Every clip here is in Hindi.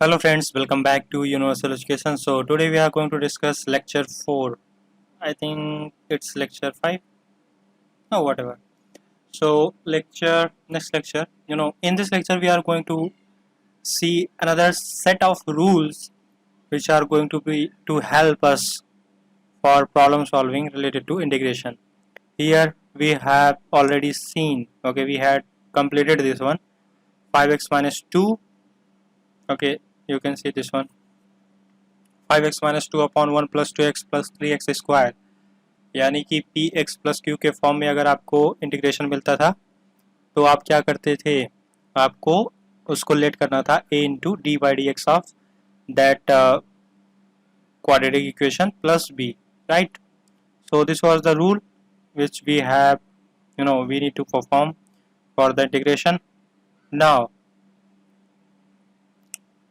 Hello friends, welcome back to Universal Education. So today we are going to discuss lecture 4. I think it's lecture 5. No, whatever. So next lecture, in this lecture we are going to see another set of rules which are going to be to help us for problem solving related to integration. Here we have already seen, okay, we had completed this one, 5x minus 2, okay, you can see this one. 5x minus two upon one plus two x plus three x square, यानी कि पी एक्स प्लस क्यू के फॉर्म में अगर आपको इंटीग्रेशन मिलता था तो आप क्या करते थे, आपको उसको लेट करना था a into d by d x of that quadratic equation plus b, right? So this was the rule which we have, we need to perform for the integration. Now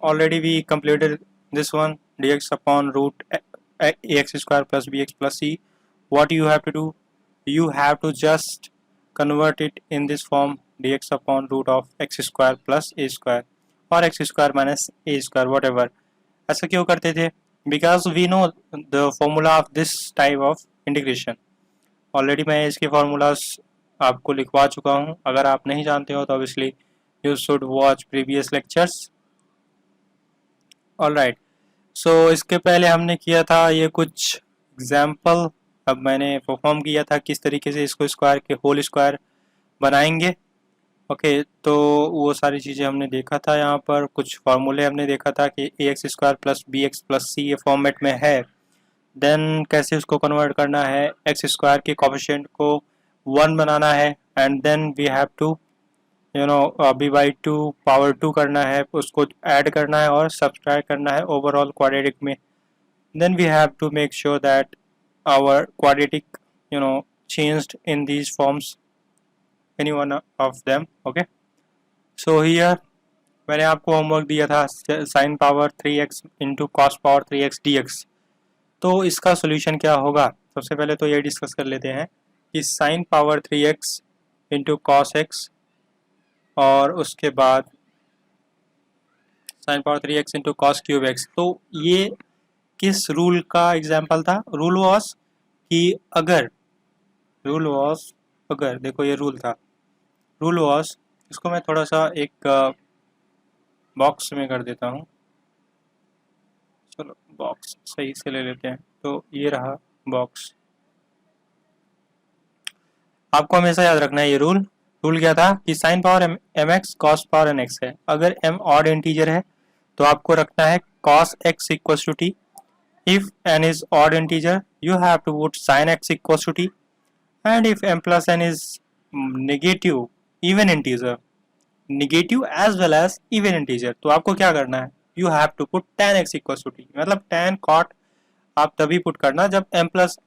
already we completed this one, dx upon root ax square plus bx plus c. What you have to do, you have to just convert it in this form, dx upon root of x square plus a square or x square minus a square, whatever. ऐसा क्यों करते थे? Because we know the formula of this type of integration. Already मैं इसके फार्मूलाज आपको लिखवा चुका हूँ. अगर आप नहीं जानते हो तो obviously you should watch previous lectures. Alright, so इसके पहले हमने किया था ये कुछ एग्जाम्पल. अब मैंने परफॉर्म किया था किस तरीके से इसको स्क्वायर के होल स्क्वायर बनाएंगे. ओके, तो वो सारी चीज़ें हमने देखा था. यहाँ पर कुछ फार्मूले हमने देखा था कि A X square plus B X plus C ये फॉर्मेट में है. देन कैसे उसको कन्वर्ट करना है, एक्स स्क्वायर के कोफिशिएंट को 1 बनाना है and then we have to B by two power 2 करना है, उसको ऐड करना है और सब्सट्रैक्ट करना है ओवरऑल क्वाड्रेटिक में. Then we have to make sure that our quadratic changed in these forms, any one of them. Okay, so here मैंने आपको होमवर्क दिया था sine power 3x into cos power 3x dx. तो इसका सोल्यूशन क्या होगा, सबसे पहले तो ये डिस्कस कर लेते हैं कि sine power 3x into cos x और उसके बाद sine power 3x into cos cube x. तो ये किस रूल का एग्जाम्पल था? रूल वॉज कि अगर देखो ये रूल था. रूल वॉज, इसको मैं थोड़ा सा एक बॉक्स में कर देता हूँ. चलो बॉक्स सही से ले लेते हैं. तो ये रहा बॉक्स. आपको हमेशा याद रखना है ये रूल. रूल क्या था कि sine power M X cos power N X है. अगर एम ऑड इंटीजर है तो आपको रखना है cos X equals to T. If N is odd integer you have to put sine X equals to T. And if M plus N is negative even integer, negative as well as even integer, तो आपको क्या करना है, you have to put tan x equals to T. मतलब tan cot आप तभी पुट करना जब m प्लस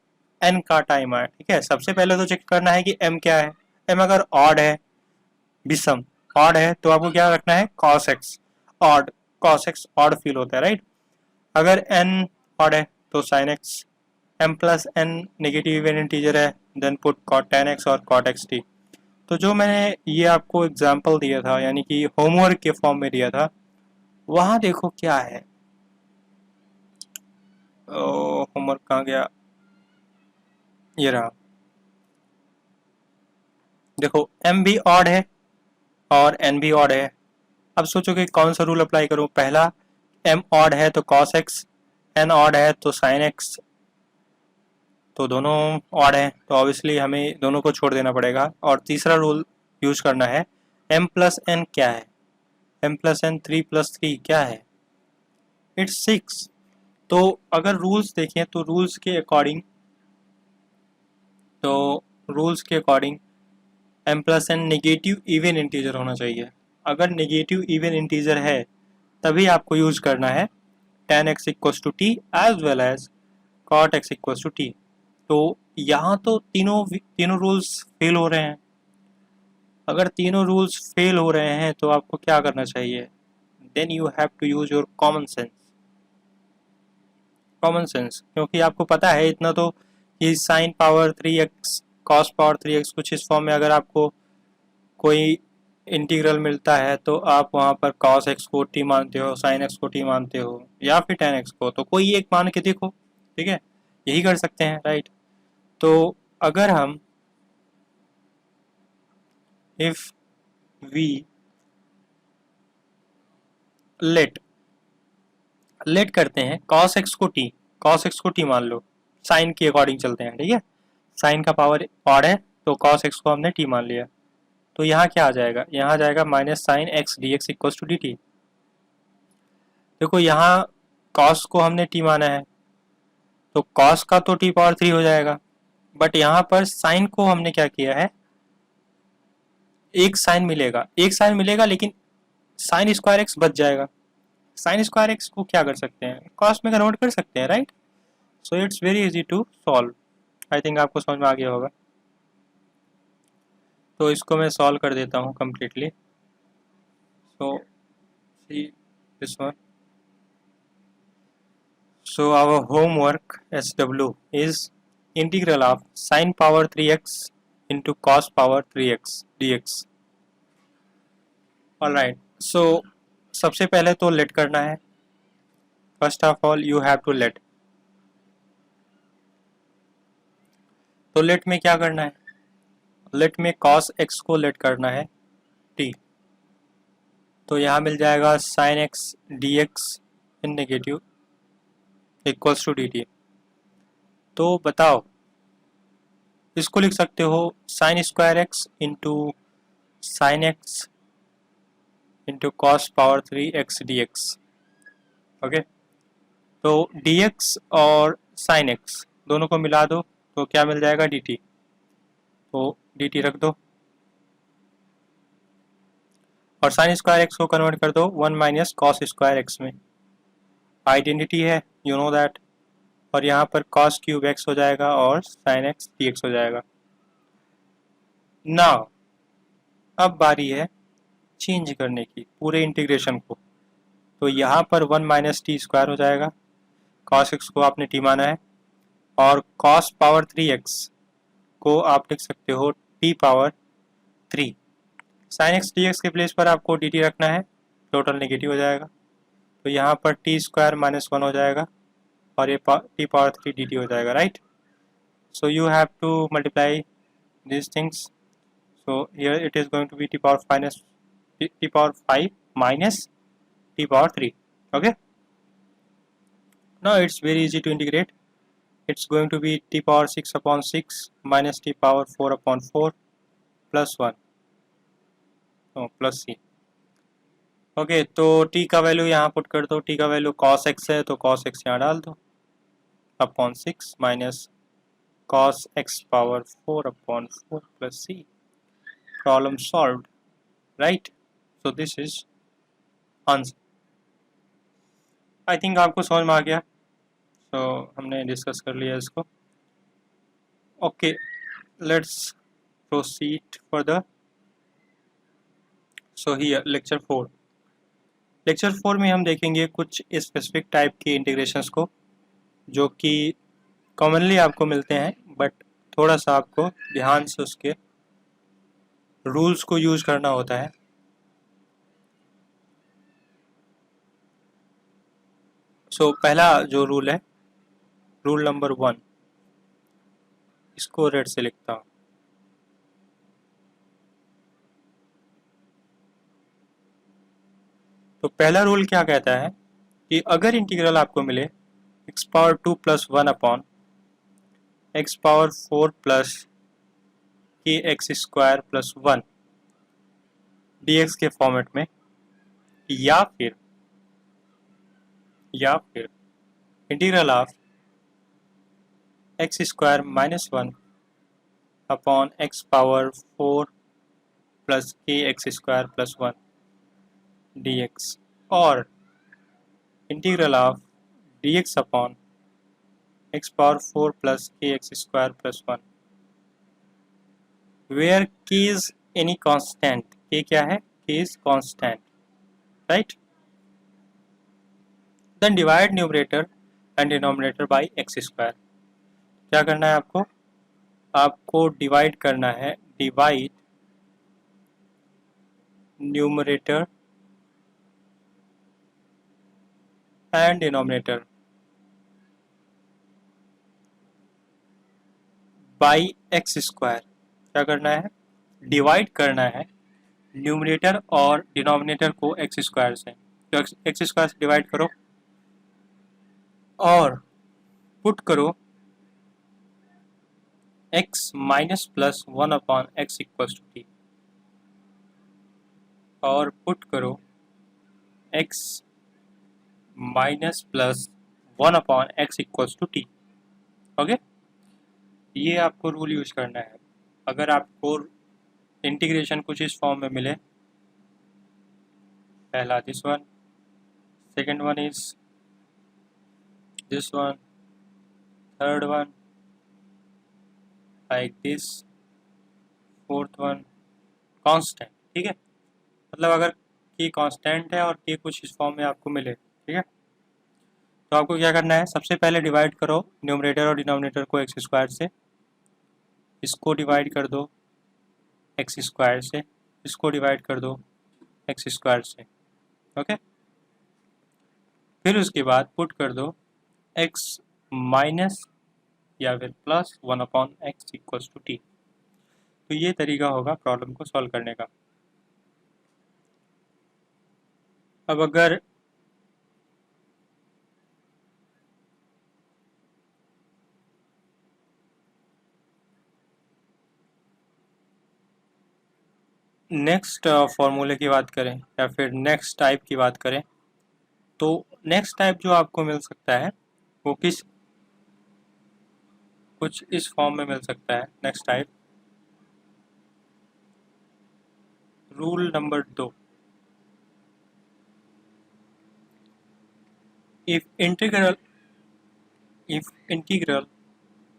n का टाइम आए. ठीक है, सबसे पहले तो चेक करना है कि m क्या है. m अगर ऑड है, विषम ऑड है, तो आपको क्या रखना है cos x odd. cos x odd feel होता है, राइट. अगर n ऑड है तो sin x. m plus n negative even integer है, then put cot tan x और cot x t. तो जो मैंने ये आपको एग्जाम्पल दिया था, यानी कि होमवर्क के फॉर्म में दिया था, वहाँ देखो क्या है. होमवर्क कहाँ गया, ये रहा. देखो m भी ऑड है और n भी ऑड है. अब सोचो कि कौन सा रूल अप्लाई करूँ. पहला, m ऑड है तो cos x, n ऑड है तो sin x, तो दोनों ऑड है तो ऑब्वियसली हमें दोनों को छोड़ देना पड़ेगा. और तीसरा रूल यूज करना है, m प्लस n क्या है, m प्लस n 3 प्लस 3 क्या है, इट्स 6. तो अगर रूल्स देखें तो रूल्स के according m plus n negative even integer होना चाहिए. अगर नेगेटिव इवन इंटीजर है तभी आपको यूज करना है tan x equals to T as well as cot x equals to T. तो यहाँ तो तीनों रूल्स फेल हो रहे हैं. अगर तीनों रूल्स फेल हो रहे हैं तो आपको क्या करना चाहिए, then you have to use your common sense. क्योंकि आपको पता है इतना तो कि sine power 3x cos power 3x कुछ इस फॉर्म में अगर आपको कोई इंटीग्रल मिलता है तो आप वहाँ पर cos x को t मानते हो, sin x को t मानते हो, या फिर tan x को, तो कोई एक मान के देखो, ठीक है, यही कर सकते हैं, राइट। तो अगर हम इफ वी लेट करते हैं cos x को t मान लो, साइन के अकॉर्डिंग चलते हैं, ठीक है, साइन का पावर ऑड है तो cos x को हमने t मान लिया, तो यहाँ क्या आ जाएगा, यहाँ आ जाएगा minus sine X D x equals to D T. देखो यहाँ cos को हमने t माना है तो cos का तो t पावर 3 हो जाएगा, बट यहाँ पर साइन को हमने क्या किया है, एक साइन मिलेगा लेकिन साइन स्क्वायर एक्स बच जाएगा। साइन स्क्वायर एक्स को क्या कर सकते हैं, कॉस में कन्वर्ट कर सकते हैं, right. So it's very easy to solve. I think आपको समझ में आ गया होगा। तो इसको मैं सॉल्व कर देता हूँ completely. So see this one. So our homework SW is integral of sin power 3x into cos power 3x dx। Alright, so सबसे पहले तो लेट करना है। First of all you have to let. तो लेट में क्या करना है, लेट में cos x को लेट करना है t, तो यहाँ मिल जाएगा sin x dx in negative equals to dt। तो बताओ, इसको लिख सकते हो sin square x into sine x into cos power 3x dx। Okay, तो dx और sin x दोनों को मिला दो तो क्या मिल जाएगा dt, तो dt रख दो और sin स्क्वायर x को कन्वर्ट कर दो 1 माइनस कॉस स्क्वायर x में। आइडेंटिटी है, यू नो दैट। और यहाँ पर cos क्यूब x हो जाएगा और sin x dx हो जाएगा। नाउ अब बारी है चेंज करने की पूरे इंटीग्रेशन को, तो यहाँ पर 1 माइनस टी स्क्वायर हो जाएगा, cos x को आपने t माना है, और cos पावर 3x को आप लिख सकते हो t power 3। sin x dx के प्लेस पर आपको dt रखना है, टोटल नेगेटिव हो जाएगा, तो यहाँ पर t स्क्वायर माइनस 1 हो जाएगा और ये t पावर 3 dt हो जाएगा, right. So you have to multiply these things, so here it is going to be t power minus t power 5 minus t power 3. Okay, now it's very easy to integrate. It's going to be t power 6 upon 6 minus t power 4 upon 4 plus 1 plus c। Okay, तो t का वैल्यू यहाँ पुट कर दो, t का वैल्यू cos x है तो cos x यहाँ डाल दो upon 6 minus cos x power 4 upon 4 plus c। Problem solved, right. So this is answer. I think आपको समझ में आ गया। सो हमने डिस्कस कर लिया इसको। Okay, let's proceed further. So here lecture 4 में हम देखेंगे कुछ स्पेसिफिक टाइप के इंटीग्रेशंस को जो कि कॉमनली आपको मिलते हैं, बट थोड़ा सा आपको ध्यान से उसके रूल्स को यूज करना होता है। सो पहला जो रूल है, रूल नंबर 1, इसको रेड से लिखता हूँ। तो पहला रूल क्या कहता है कि अगर इंटीग्रल आपको मिले x power 2 plus 1 upon x power 4 plus K X square plus 1 dx के फॉर्मेट में, या फिर integral of x square minus 1 upon x power 4 plus K X square plus 1 dx, और integral of dx upon x power 4 plus K X square plus 1 where k is any constant. k क्या है, k is constant, right. Then divide numerator and denominator by x square. क्या करना है आपको डिवाइड करना है, divide numerator and denominator by x square. क्या करना है? डिवाइड करना है न्यूमरेटर और डिनोमिनेटर को एक्स स्क्वायर से। तो एक्स स्क्वायर से डिवाइड करो और पुट करो x minus plus 1 upon x equals to t, और पुट करो x minus plus 1 upon x equals to t. Okay, ये आपको रूल यूज करना है। अगर आपको इंटीग्रेशन कुछ इस फॉर्म में मिले, पहला this one, second one is this one, third one like this, fourth one constant. ठीक है, मतलब अगर की कांस्टेंट है और के कुछ इस फॉर्म में आपको मिले, ठीक है, तो आपको क्या करना है? सबसे पहले डिवाइड करो न्यूमरेटर और डिनोमिनेटर को एक्स स्क्वायर से, इसको डिवाइड कर दो एक्स स्क्वायर से, इसको डिवाइड कर दो एक्स स्क्वायर से। ओके, फिर उसके बाद पुट कर दो एक्स माइनस या फिर plus 1 upon x equals to T. तो ये तरीका होगा प्रॉब्लम को सॉल्व करने का। अब अगर नेक्स्ट फॉर्मूले की बात करें या फिर नेक्स्ट टाइप की बात करें, तो नेक्स्ट टाइप जो आपको मिल सकता है वो कुछ इस फॉर्म में मिल सकता है। Next type, rule number 2, if integral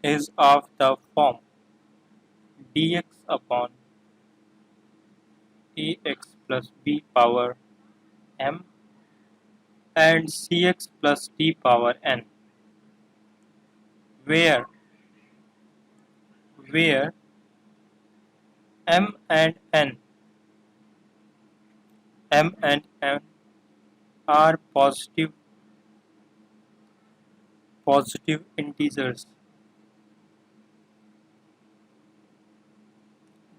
is of the form dx upon ax plus b power m and cx plus d power n, where m and n are positive integers,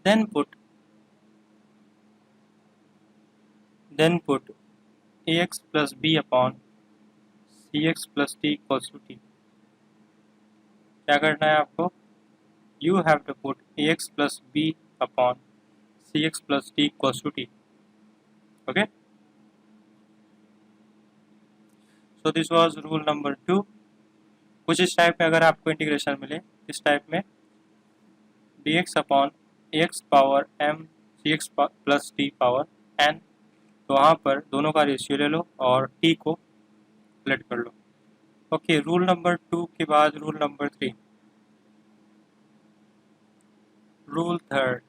then put ax plus b upon cx plus t equals to t। क्या करना है आपको? You have to put ax plus b upon cx plus t equals to t। Okay, so this was rule number 2। कुछ इस टाइप में अगर आपको इंटीग्रेशन मिले, इस टाइप में dx upon ax power m cx plus t power n, तो वहाँ पर दोनों का रेशियो ले लो और t को लेट कर लो। ओके, रूल नंबर 2 के बाद रूल नंबर 3, रूल थर्ड।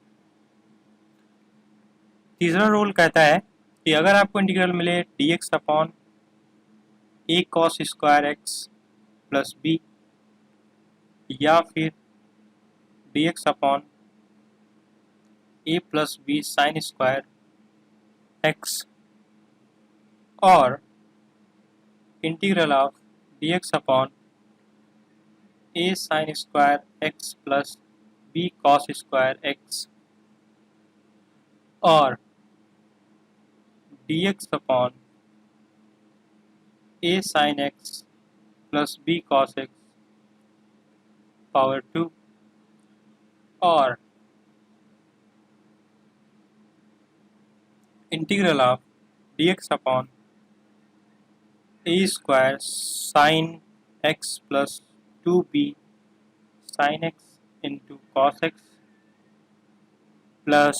तीसरा रूल कहता है कि अगर आपको इंटीग्रल मिले dx upon a cos square x plus b, या फिर dx upon a plus b sine square x, और integral of dx upon a sine square x plus b cos square x, और dx upon a sine x plus b cos x power 2, और integral of dx upon a square sine x plus 2b sine x into cos x plus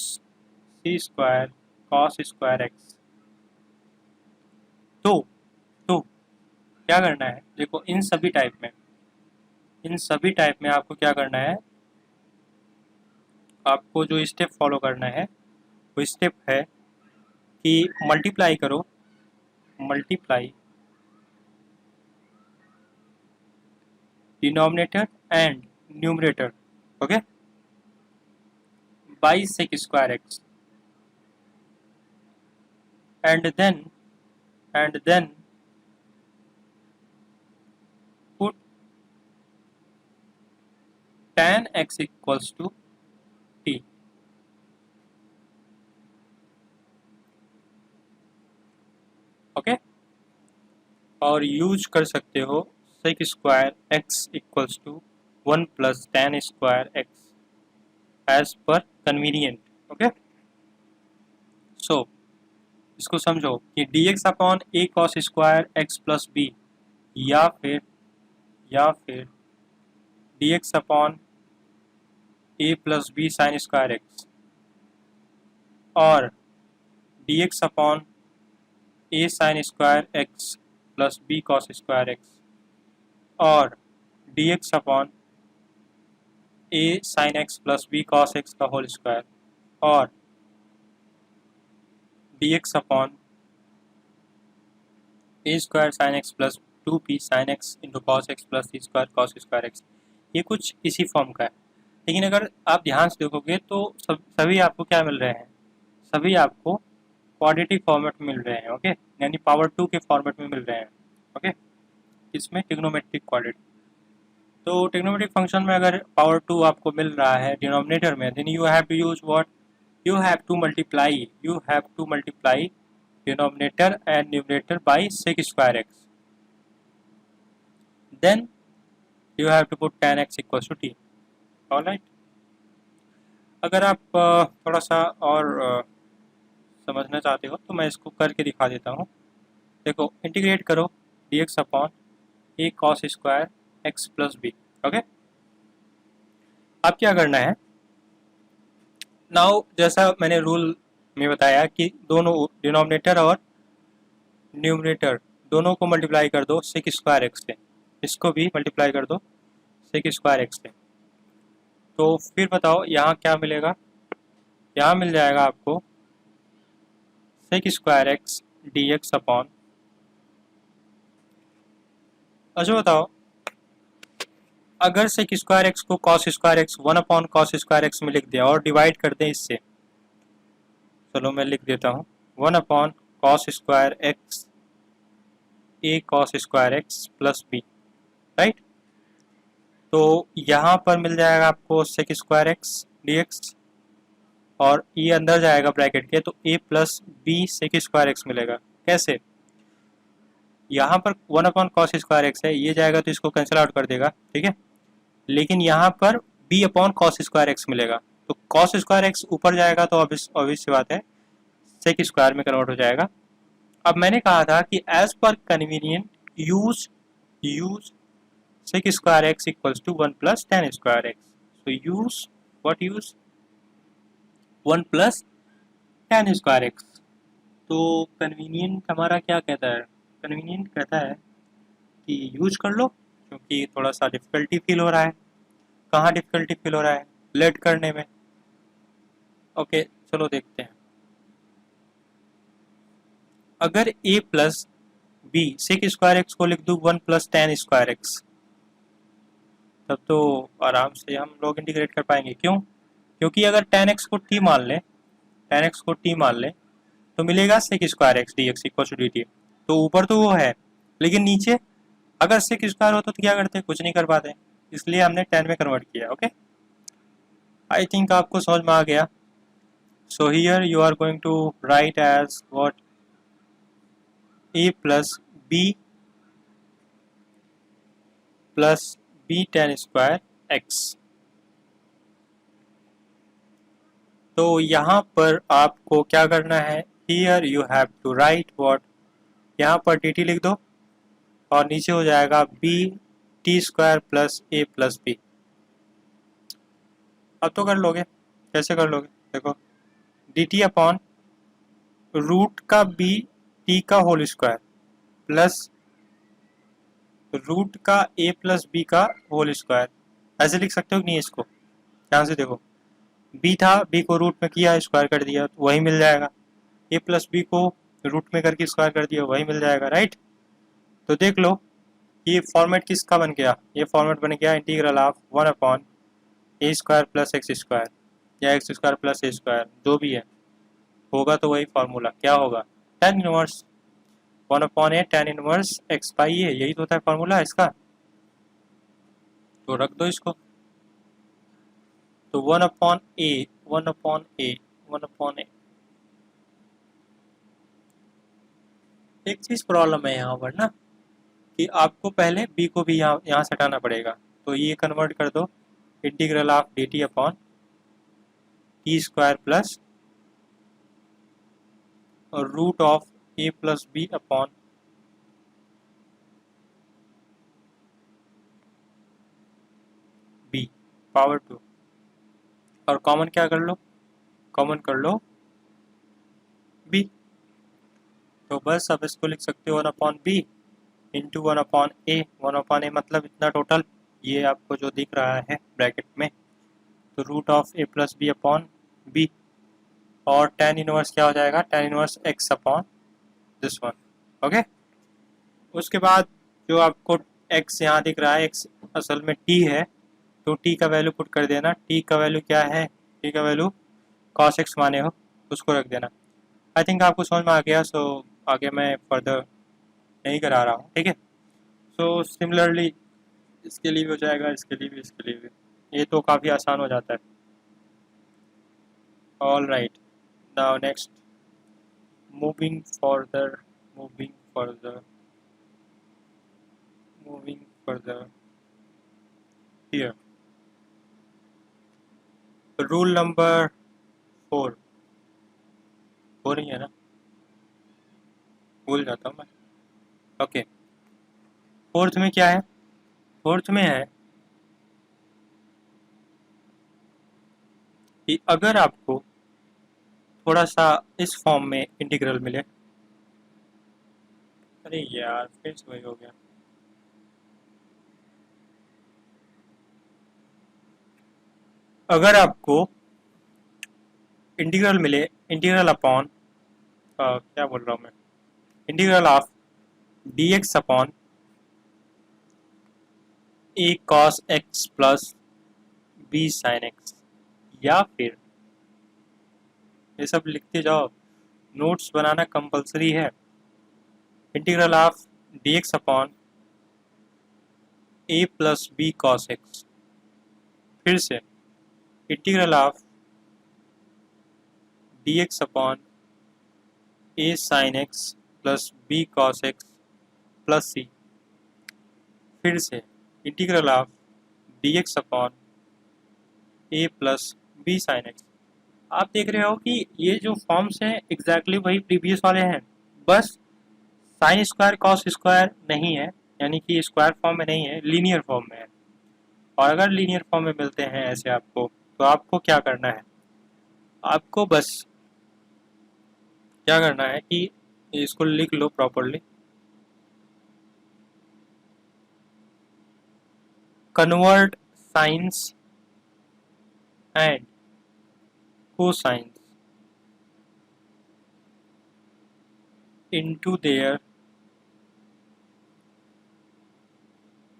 c square cos square x। तो क्या करना है? देखो, इन सभी टाइप में आपको क्या करना है? आपको जो स्टेप फॉलो करना है वो स्टेप है कि मल्टीप्लाई करो, denominator and numerator, okay, by sec square X. and then put tan x equals to t. Okay, और यूज कर सकते हो sec square x equals to 1 plus tan square x as पर कन्वीनियंट. ओके, सो इसको समझो कि dx upon a cos square x plus b या फिर dx upon a plus b sine square x और dx upon a sine square x plus b cos square x और dx upon a sine x plus b cos x का होल स्क्वायर और dx upon a square sine x plus 2p sine x into cos x plus c square cos square x, ये कुछ इसी फॉर्म का है. लेकिन अगर आप ध्यान से देखोगे तो सभी आपको क्या मिल रहे हैं, सभी आपको क्वाड्रेटिक फॉर्मेट में मिल रहे हैं. ओके, यानी पावर 2 के फॉर्मेट में मिल रहे हैं. ओके, इसमें ट्रिग्नोमेट्रिक क्वाड्रेटिक. तो ट्रिग्नोमेट्रिक फंक्शन में अगर पावर 2 आपको मिल रहा है डिनोमिनेटर में, then you have to use what, you have to multiply denominator and numerator by sec square x, then you have to put tan x equals to t. alright, अगर आप थोड़ा सा और समझना चाहते हो तो मैं इसको करके दिखा देता हूँ. देखो, इंटीग्रेट करो dx upon a cos square x plus b. Okay, अब क्या करना है, नाउ जैसा मैंने रूल में बताया कि दोनों डिनोमिनेटर और न्यूमरेटर दोनों को मल्टीप्लाई कर दो सेक स्क्वायर एक्स से, इसको भी मल्टीप्लाई कर दो सेक स्क्वायर एक्स से. तो फिर बताओ यहाँ क्या मिलेगा, यहाँ मिल जाएगा आपको sec square x D x upon, अच्छा बताओ अगर सेक स्क्वायर एक्स को cos square x 1 upon cos square x में लिख दिया और डिवाइड कर दें इससे, चलो मैं लिख देता हूँ 1 upon cos square X A cos square X plus B. Right, तो यहाँ पर मिल जाएगा आपको sec square x D X और ये अंदर जाएगा ब्रैकेट के, तो A plus B sec square X मिलेगा. कैसे, यहाँ पर 1 अपॉन कॉस स्क्वायर एक्स है, ये जाएगा तो इसको कैंसिल आउट कर देगा. ठीक है, लेकिन यहाँ पर b upon cos square X मिलेगा, तो कॉस स्क्वायर एक्स ऊपर जाएगा तो ऑब्वियस सी बात है सेक स्क्वायर में कन्वर्ट हो जाएगा. अब मैंने कहा था कि एज पर convenient use sec square x equals to 1 plus tan square x. So use 1 plus tan square x. तो कन्वीनियंट हमारा क्या कहता है, कन्वीनियंट कहता है कि यूज कर लो, क्योंकि थोड़ा सा डिफ़िकल्टी फील हो रहा है. कहाँ डिफ़िकल्टी फील हो रहा है, लेट करने में. ओके, चलो देखते हैं. अगर a plus B sec square x को लिख दूँ 1 प्लस tan स्क्वायर एक्स, तब तो आराम से हम लोग इंटीग्रेट कर पाएंगे. क्यों, क्योंकि अगर tan x को t मान लें तो मिलेगा sec square x D x equal to D t. तो ऊपर तो वो है, लेकिन नीचे अगर सेक स्क्वायर होता तो क्या करते, कुछ नहीं कर पाते, इसलिए हमने tan में कन्वर्ट किया. ओके, आई थिंक आपको समझ में आ गया. So here you are going to write as what, a plus b tan square x. तो यहाँ पर आपको क्या करना है, here you have to write what, यहाँ पर dt लिख दो और नीचे हो जाएगा b t square plus a plus b. अब तो कर लोगे, कैसे कर लोगे, देखो dt अपॉन रूट का b t का होल स्क्वायर प्लस रूट का a प्लस b का होल स्क्वायर. ऐसे लिख सकते हो कि नहीं, इसको ध्यान से देखो, b था, b को रूट में किया स्क्वायर कर दिया तो वही मिल जाएगा, a प्लस बी को रूट में करके स्क्वायर कर दिया वही मिल जाएगा. राइट, तो देख लो ये फॉर्मेट किसका बन गया, ये फॉर्मेट बन गया integral of 1 upon A square plus x square या एक्स स्क्वायर प्लस ए स्क्वायर, जो भी है होगा तो वही फार्मूला क्या होगा, tan inverse 1/a tan inverse x by A, यही तो होता है फॉर्मूला इसका, तो रख दो इसको। तो 1/a 1/a 1/a। एक चीज़ प्रॉब्लम है यहाँ पर ना, कि आपको पहले b को भी यहाँ से हटाना पड़ेगा, तो ये कन्वर्ट कर दो integral of dt upon t square plus root of a plus b upon b power 2, और कॉमन क्या कर लो, कॉमन कर लो b, तो बस अब इसको लिख सकते हो 1/b इंटू 1/a, 1/a मतलब इतना टोटल, ये आपको जो दिख रहा है ब्रैकेट में, तो root of a plus b upon b, और tan इनवर्स क्या हो जाएगा, tan inverse x upon this one. Okay, उसके बाद जो आपको x यहाँ दिख रहा है, x असल में t है, तो t का वैल्यू पुट कर देना। t का वैल्यू क्या है, t का वैल्यू cos x माने हो, उसको रख देना। आई थिंक आपको समझ में आ गया, सो आगे मैं फर्दर नहीं करा रहा हूँ, ठीक है। सो सिमिलरली इसके लिए भी हो जाएगा, इसके लिए भी, इसके लिए भी, ये तो काफ़ी आसान हो जाता है। All right, now next, moving further, moving further, moving further here, rule number 4 हो रही है ना, भूल जाता हूँ मैं। ओके, फोर्थ में क्या है, फोर्थ में है कि अगर आपको थोड़ा सा इस फॉर्म में इंटीग्रल मिले, अरे यार फिर से वही हो गया, अगर आपको इंटीग्रल मिले, इंटीग्रल अपॉन क्या बोल रहा हूँ मैं, integral of D x upon A cos x plus B sine X, या फिर ये सब लिखते जाओ, नोट्स बनाना कंपलसरी है, integral of D x upon A plus B cos X, फिर से integral of D x upon A sine x plus B cos x plus C, फिर से integral of D x upon A plus B sine X. आप देख रहे हो कि ये जो फॉर्म्स हैं एग्जैक्टली वही प्रीवियस वाले हैं, बस साइन स्क्वायर कॉस स्क्वायर नहीं है, यानी कि स्क्वायर फॉर्म में नहीं है, लीनियर फॉर्म में है। और अगर लीनियर फॉर्म में मिलते हैं ऐसे आपको, तो आपको क्या करना है, आपको बस क्या करना है कि इसको लिख लो properly, convert sines and cosines into their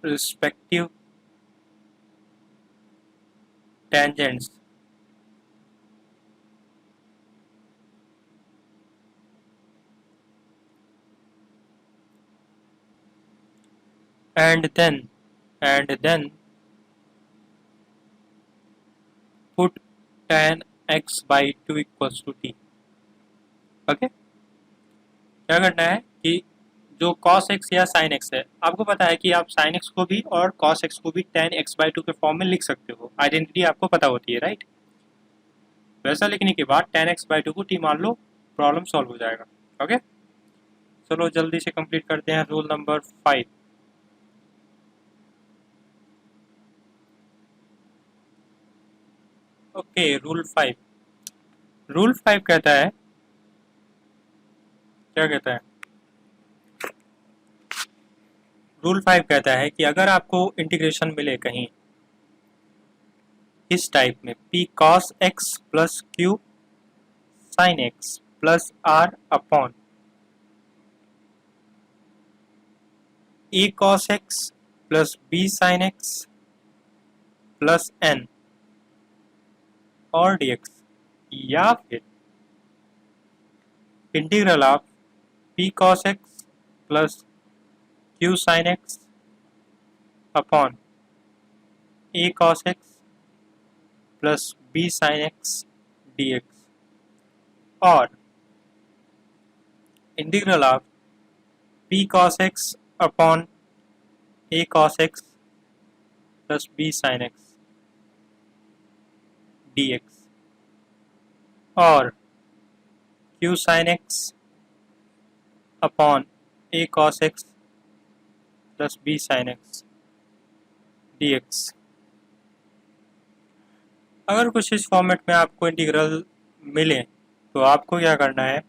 respective tangents, and then put tan x by 2 equals to t। Okay, क्या करना है कि जो cos x या sin x है, आपको पता है कि आप sin x को भी और cos x को भी tan x by 2 के फॉर्म में लिख सकते हो, आइडेंटिटी आपको पता होती है, राइट। वैसा लिखने के बाद tan x by 2 को t मान लो, प्रॉब्लम सॉल्व हो जाएगा। ओके, चलो जल्दी से कंप्लीट करते हैं rule number 5। Okay, rule 5, rule 5 कहता है, क्या कहता है, रूल 5 कहता है कि अगर आपको इंटीग्रेशन मिले कहीं इस टाइप में, p cos x plus q sin x plus r upon a cos x plus b sin x plus n और dx, या फिर integral of p cos x plus q sin x upon a cos x plus b sin x dx और integral of p cos x upon a cos x plus b sin x dx और q sin x upon a cos x plus b sin x dx। अगर कुछ इस फॉर्मेट में आपको इंटीग्रल मिले तो आपको क्या करना है,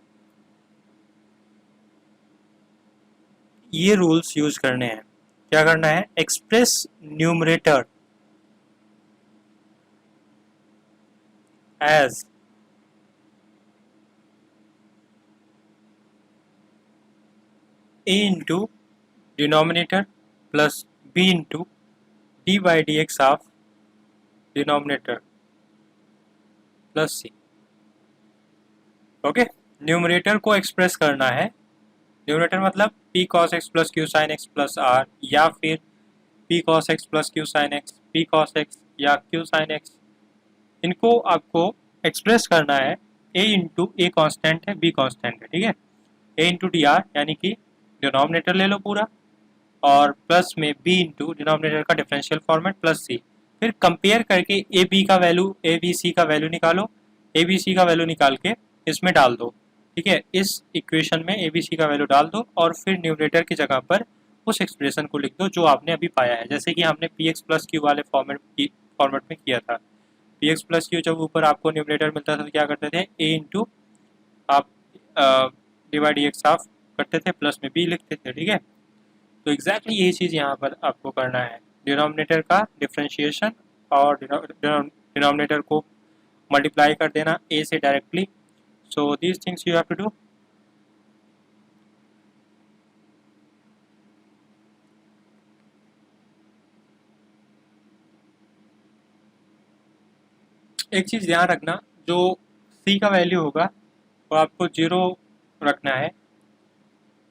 ये रूल्स यूज करने हैं। क्या करना है, express numerator as a into denominator plus b into d by d x of denominator plus c. Okay, numerator को एक्सप्रेस करना है, न्यूमरेटर मतलब p cos x plus q sin x plus r या फिर p cos x plus q sin x, p cos x या q sin x, इनको आपको एक्सप्रेस करना है। a इंटू ए कॉन्स्टेंट है, b कॉन्स्टेंट है, ठीक है। a इंटू डी आर यानी कि डिनोमिनेटर ले लो पूरा और प्लस में b इंटू डिनोमिनेटर का डिफरेंशियल फॉर्मेट प्लस c। फिर कंपेयर करके ए बी का वैल्यू, ए बी सी का वैल्यू निकालो, ए बी सी का वैल्यू निकाल के इसमें डाल दो, ठीक है। इस इक्वेशन में ए बी सी का वैल्यू डाल दो और फिर न्यूमरेटर की जगह पर उस एक्सप्रेशन को लिख दो जो आपने अभी पाया है। जैसे कि हमने पी एक्स प्लस क्यू वाले फॉर्मेट में किया था। पी एक्स प्लस क्यू जब ऊपर आपको न्यूमरेटर मिलता था तो क्या करते थे, ए इंटू आप डिवाइड डी एक्स ऑफ करते थे, प्लस में बी लिखते थे, ठीक है। तो एग्जैक्टली यही चीज़ यहाँ पर आपको करना है, डिनोमिनेटर का डिफरेंशिएशन और डिनोमिनेटर को मल्टीप्लाई कर देना a से directly. So these things you have to do. एक चीज़ ध्यान रखना, जो c का वैल्यू होगा वो आपको 0 रखना है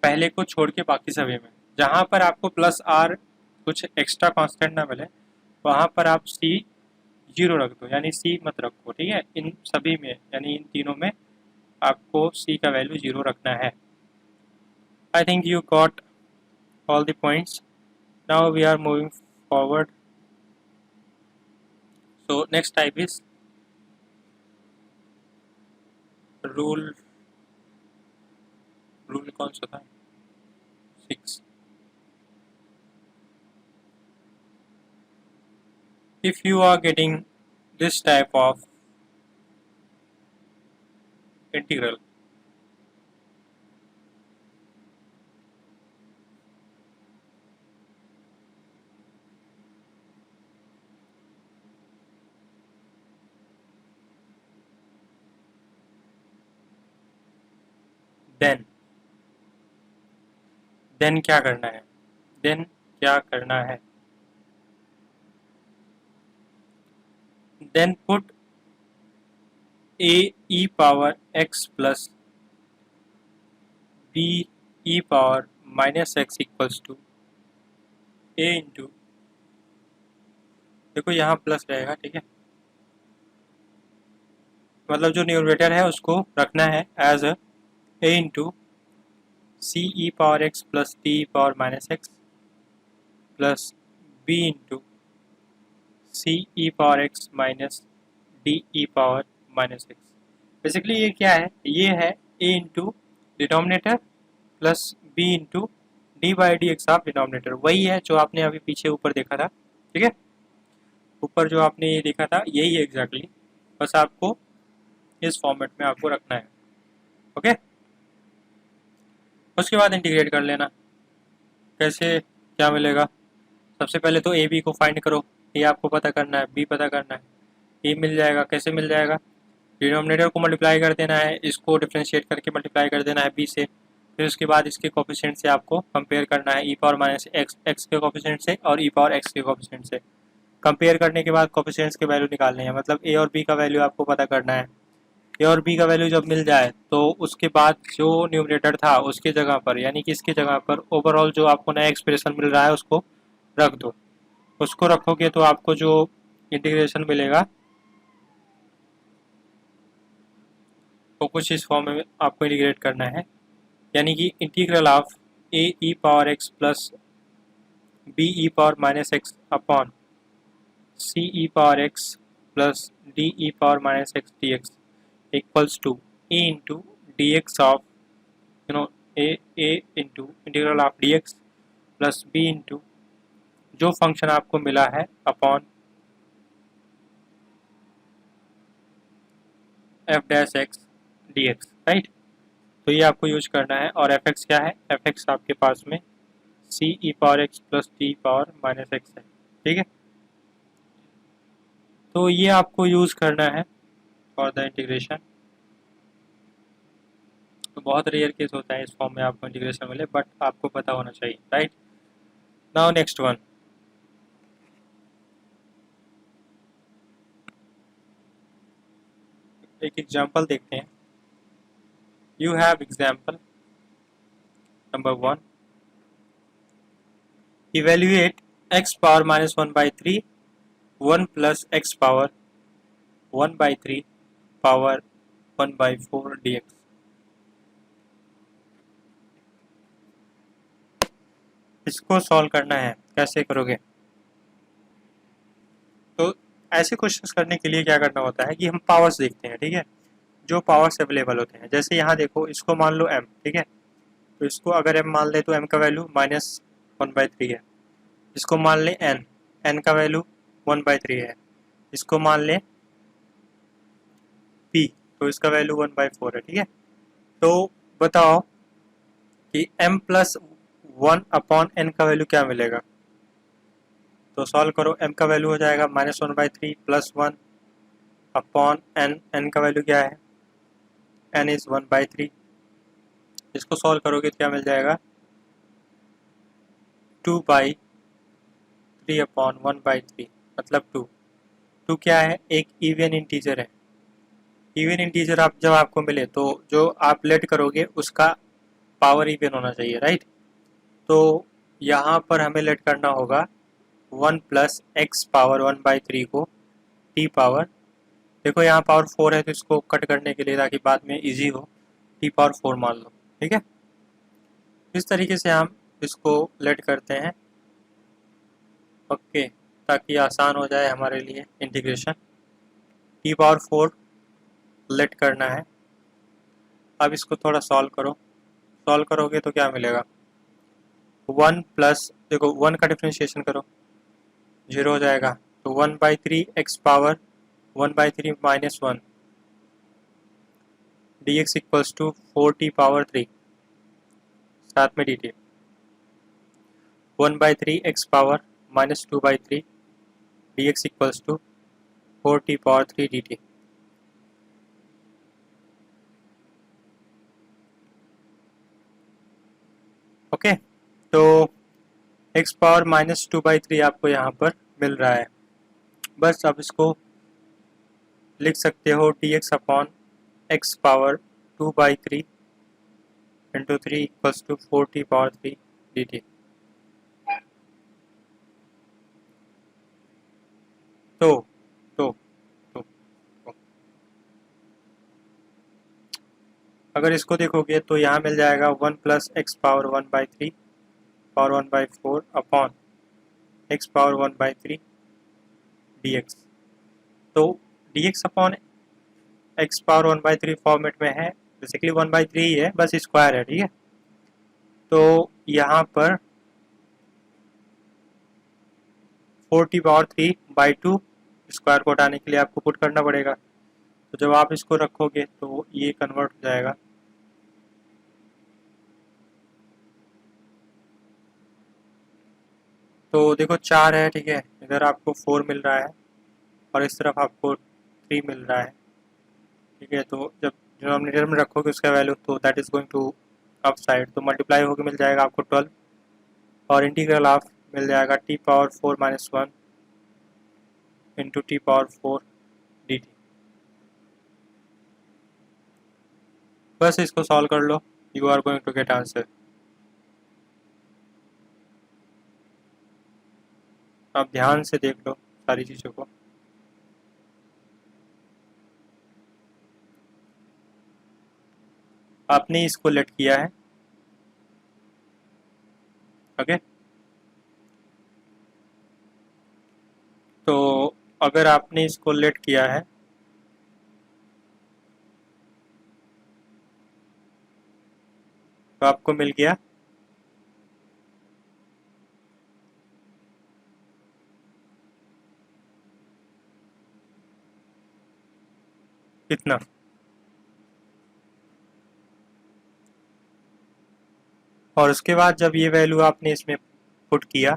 पहले को छोड़ के बाकी सभी में। जहाँ पर आपको प्लस r कुछ एक्स्ट्रा कांस्टेंट ना मिले वहाँ पर आप c 0 रख दो, यानी c मत रखो, ठीक है। इन सभी में यानी इन तीनों में आपको c का वैल्यू 0 रखना है। आई think you got all the points. Now we are moving forward. So next type is rule कौन सा था, 6। If you are getting this type of integral, then क्या करना है, then क्या करना है, then put a e power x plus b e power minus x equals to a into, देखो यहाँ प्लस रहेगा, ठीक है। मतलब जो न्यूमरेटर है उसको रखना है as a into c E power x plus d e power minus x plus b into c E power x minus d e power minus x. Basically ये क्या है, ये है a into denominator plus b into d by d x of denominator. वही है जो आपने अभी पीछे ऊपर देखा था, ठीक है। ऊपर जो आपने ये देखा था यही है एग्जैक्टली, बस आपको इस फॉर्मेट में आपको रखना है, ओके। उसके बाद इंटीग्रेट कर लेना। कैसे, क्या मिलेगा, सबसे पहले तो ए बी को फाइंड करो, ए आपको पता करना है, बी पता करना है। ए मिल जाएगा, कैसे मिल जाएगा, डिनोमिनेटर को मल्टीप्लाई कर देना है, इसको डिफ्रेंशिएट करके मल्टीप्लाई कर देना है बी से, फिर उसके बाद इसके कोफिशिएंट से आपको कंपेयर करना है ई पावर माइनस एक्स, एक्स के कोफिशिएंट से और ई पावर एक्स के कोफिशिएंट से। कंपेयर करने के बाद कोफिशिएंट्स के वैल्यू निकालने हैं, मतलब ए और बी का वैल्यू आपको पता करना है। ए और बी का वैल्यू जब मिल जाए तो उसके बाद जो न्यूमरेटर था उसके जगह पर, यानी कि इसके जगह पर ओवरऑल जो आपको नया एक्सप्रेशन मिल रहा है उसको रख दो। उसको रखोगे तो आपको जो इंटीग्रेशन मिलेगा वो कुछ इस फॉर्म में आपको इंटीग्रेट करना है, यानी कि integral of a e power x plus b e power minus x upon c E power x plus d e power minus x D x equals to a into d x of a into integral of D x plus b into जो फंक्शन आपको मिला है upon f dash x D x, right. तो ये आपको यूज करना है। और एफ एक्स क्या है? एफ एक्स आपके पास में सी ई power x plus D power minus X है, ठीक है। तो ये आपको यूज करना है फॉर द इंटीग्रेशन। तो बहुत रेयर केस होता है इस फॉर्म में आपको इंटीग्रेशन मिले, बट आपको पता होना चाहिए, राइट। नाउ नेक्स्ट वन, एक एग्जांपल देखते हैं। You have example number 1, evaluate x power minus 1/3 1 plus x power 1/3 power 1/4 dx। इसको सॉल्व करना है, कैसे करोगे? तो ऐसे क्वेश्चंस करने के लिए क्या करना होता है कि हम पावर्स देखते हैं, ठीक है, जो पावर्स अवेलेबल होते हैं। जैसे यहाँ देखो, इसको मान लो m, ठीक है, तो इसको अगर m मान ले तो m का वैल्यू -1/3 है। इसको मान ले n का वैल्यू 1/3 है। इसको मान ले p, तो इसका वैल्यू 1/4 है, ठीक है। तो बताओ कि m प्लस 1/n का वैल्यू क्या मिलेगा? तो सॉल्व करो, m का वैल्यू हो जाएगा -1/3 प्लस 1 अपॉन n, n का वैल्यू क्या है? n is 1/3। इसको सॉल्व करोगे तो क्या मिल जाएगा? 2/3 अपॉन 1/3 मतलब 2। 2 क्या है? एक इवन इंटीजर है। इवन इंटीजर आप जब आपको मिले तो जो आप लेट करोगे उसका पावर इवन होना चाहिए, राइट। तो यहाँ पर हमें लेट करना होगा 1 प्लस एक्स पावर 1/3 को टी पावर, देखो यहाँ पावर 4 है तो इसको कट करने के लिए ताकि बाद में इजी हो, टी पावर 4 मान लो, ठीक है। इस तरीके से हम इसको लेट करते हैं, ओके, ताकि आसान हो जाए हमारे लिए इंटीग्रेशन। टी पावर 4 लेट करना है। अब इसको थोड़ा सॉल्व करो, सॉल्व करोगे तो क्या मिलेगा? 1 प्लस, देखो 1 का डिफ्रेंशिएशन करो, 0 हो जाएगा। तो 1/3 x power 1/3 minus 1 d x equals to 4t power 3, साथ में d t. 1/3 x power -2/3 d x equals to 4t power 3 d t. Okay, तो x पावर -2/3 आपको यहाँ पर मिल रहा है। बस अब इसको लिख सकते हो dx upon x power 2/3 into 3 equals to 4t power 3 dt। तो तो तो, तो अगर इसको देखोगे तो यहाँ मिल जाएगा 1 plus x power 1/3 power 1/4 upon x power 1/3 dx। तो dx upon x power 1/3 format में है, बेसिकली 1/3 ही है, बस स्क्वायर है, ठीक है। तो यहाँ पर 4t पावर 3/2 स्क्वायर को हटाने के लिए आपको पुट करना पड़ेगा। तो जब आप इसको रखोगे तो ये कन्वर्ट हो जाएगा। तो देखो 4 है, ठीक है, इधर आपको 4 मिल रहा है और इस तरफ आपको 3 मिल रहा है, ठीक है। तो जब डिनोमिनेटर में रखोगे उसका वैल्यू तो that is going to up side, तो मल्टीप्लाई होकर मिल जाएगा आपको 12 और इंटीग्रल ऑफ मिल जाएगा t power 4 minus 1 into T power 4 D T. बस इसको सॉल्व कर लो, you are going to get answer. आप ध्यान से देख लो सारी चीज़ों को। आपने इसको लेट किया है, ओके। तो अगर आपने इसको लेट किया है तो आपको मिल गया कितना, और उसके बाद जब ये वैल्यू आपने इसमें पुट किया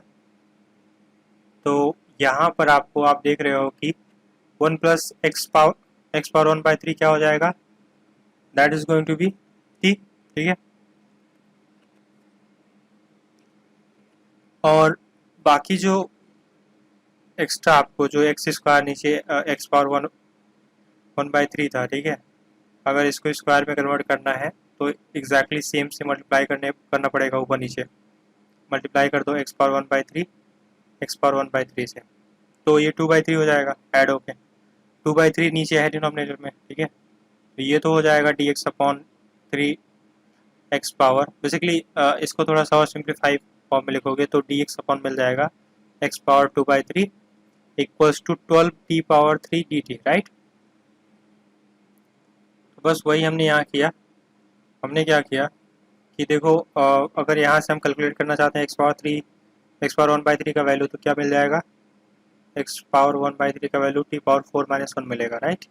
तो यहाँ पर आपको, आप देख रहे हो कि 1 प्लस एक्स पावर 1/3 क्या हो जाएगा, that is going to be t, ठीक है। और बाकी जो एक्स्ट्रा आपको जो एक्स स्क्वायर नीचे एक्स पावर 1/3 था, ठीक है, अगर इसको स्क्वायर में कन्वर्ट करना है तो एग्जैक्टली सेम से मल्टीप्लाई करना पड़ेगा, ऊपर नीचे मल्टीप्लाई कर दो एक्स पावर 1/3 एक्स पावर 1/3 से, तो ये 2/3 हो जाएगा ऐड होके, 2/3 नीचे है डिनोमिनेटर में, ठीक है। तो ये तो हो जाएगा D x upon 3 x power, basically इसको थोड़ा सा और सिंप्लीफाई फॉर्म में लिखोगे तो डी एक्स अपॉन मिल जाएगा x power 2/3 equals to 12t⁻³ dt, right. तो बस वही हमने यहाँ किया। हमने क्या किया कि देखो, अगर यहाँ से हम कैलकुलेट करना चाहते हैं एक्स पावर 1/3 का वैल्यू, तो क्या मिल जाएगा, एक्स पावर 1/3 का वैल्यू t⁻4 - 1 मिलेगा, राइट।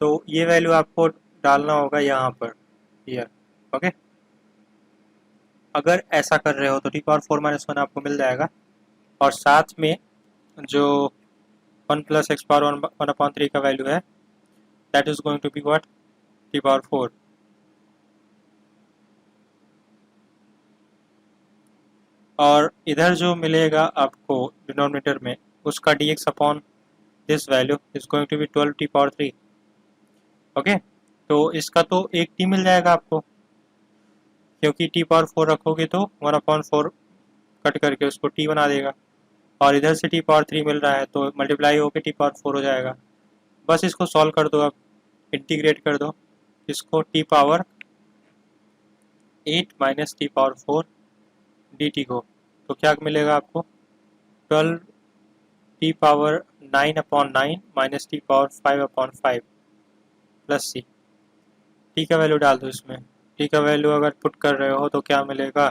तो ये वैल्यू आपको डालना होगा यहाँ पर, हियर, ओके। अगर ऐसा कर रहे हो तो t⁻4 - 1 आपको मिल जाएगा, और साथ में जो 1 प्लस एक्स पावर 1/3 का वैल्यू है, that is going to be what, t⁻4। और इधर जो मिलेगा आपको डिनोमिनेटर में, उसका dx अपॉन this value is going to be 12t⁻3, okay. तो इसका तो एक t मिल जाएगा आपको, क्योंकि t⁻4 रखोगे तो 1/4 कट करके उसको t बना देगा, और इधर से t⁻3 मिल रहा है तो मल्टीप्लाई होकर t⁻4 हो जाएगा। बस इसको सॉल्व कर दो, अब इंटीग्रेट कर दो इसको, t⁻8 - t⁻4 dt को, तो क्या मिलेगा आपको, 12t⁻9/9 - t⁻5/5 plus c। T का वैल्यू डाल दो इसमें, टी का वैल्यू अगर पुट कर रहे हो तो क्या मिलेगा,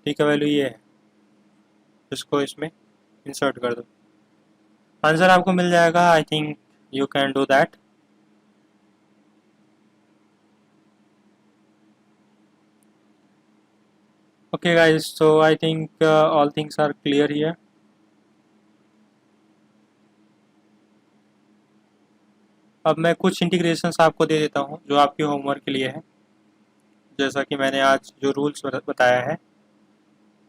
टी का वैल्यू ये है, इसको इसमें इंसर्ट कर दो, आंसर आपको मिल जाएगा। I think you can do that. Okay guys, so I think all things are clear here. अब मैं कुछ इंटीग्रेशंस आपको दे देता हूँ जो आपके होमवर्क के लिए है। जैसा कि मैंने आज जो रूल्स बताया है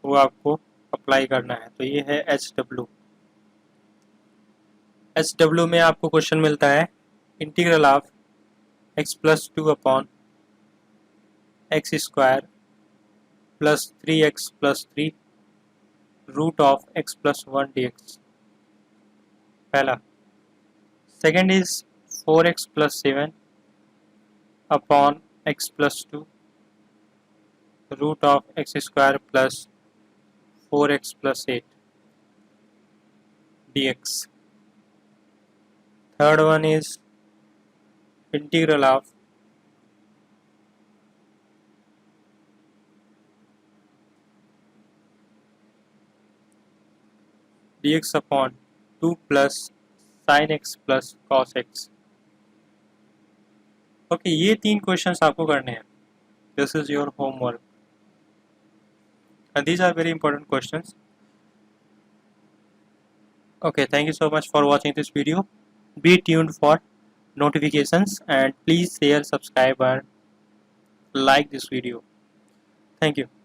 वो आपको अप्लाई करना है। तो ये है एच डब्ल्यू में आपको क्वेश्चन मिलता है, integral of x+2 upon x square plus 3x+3 root of x+1 dx, पहला। Second is 4x+7 upon x+2 root of x square plus 4x+8 dx। Third one is integral of dx upon 2 plus sine x plus cos x. Okay, ये 3 क्वेश्चंस आपको करने हैं। This is your homework and these are very important questions. Okay, thank you so much for watching this video. Be tuned for notifications and please share, subscribe and like this video. Thank you.